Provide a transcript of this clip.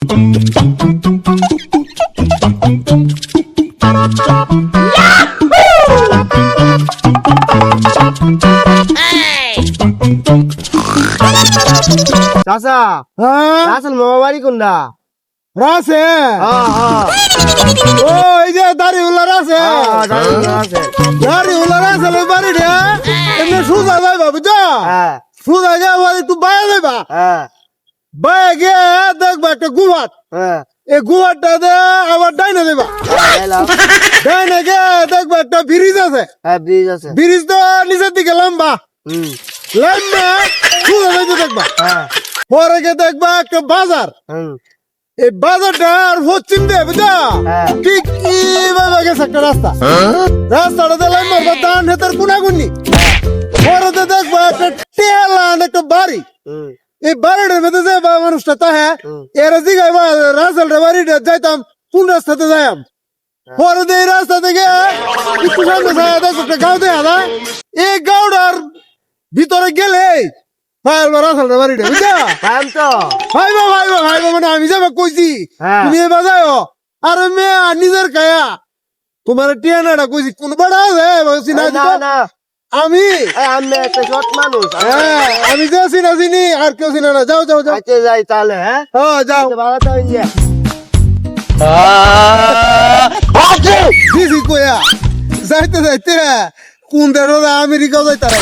চাচা রাসেল মামা বাড়ি কোনটা? রাসে ও এই যে দাড়িওয়ালা রাসে দাড়িওয়ালা রাসেল বাড়ি রে এমনি সুজা যাইবা বুঝছো? সুজা যাওয়া একটু বাইরে যাইবা, বাইরে গিয়ে দেখবা একটা গুহাট, এই গুহাটটা দে আবার ডাইনে দেবা, ডাইনে গিয়ে দেখবা একটা ব্রিজ আছে, ব্রিজ তো নিচের দিকে লম্বা লম্বা সুজা যাইতে দেখবা, পরে গিয়ে দেখবা একটা বাজার, এই বাজারটার পশ্চিম দিয়ে বুঝা ঠিক এইভাবে গেছে একটা রাস্তা, রাস্তাটা দিলাম মারবা দান হেতার গুনাগুনি, পরেতে দেখবা একটা টেলান একটা বাড়ি, এই বাড়িটার মধ্যে যে মানুষটা তাহে এরা জিগাইবা রাসেলের বাড়িটা যাইতাম কোন রাস্তাতে যাইম, পরে এই রাস্তা থেকে একটু সামনে যায় দেখো একটা গাঁও দেখা যায়, এই গাঁওটার ভিতরে গেলে ভাইবা রাসেলের বাড়িটা বুঝা ভাইবা ভাইবা ভাইবা মানে আমি যাবা কইছি তুমি এবার যাও, আরে মেয়ে নিজের কায়া তোমার টিয়ানাটা কইছি কোন বাড়া আছে না আমি একটা শর্ট মানুষ, আমি যে চিনা চিনি আর কেউ চিনা না, যাও যাও যাও যাই তাহলে। হ্যাঁ যাও ভালো থাকবেন। দিদি কয়া যাইতে যাইতে কোন দেড় আমেরিকা যাইতারা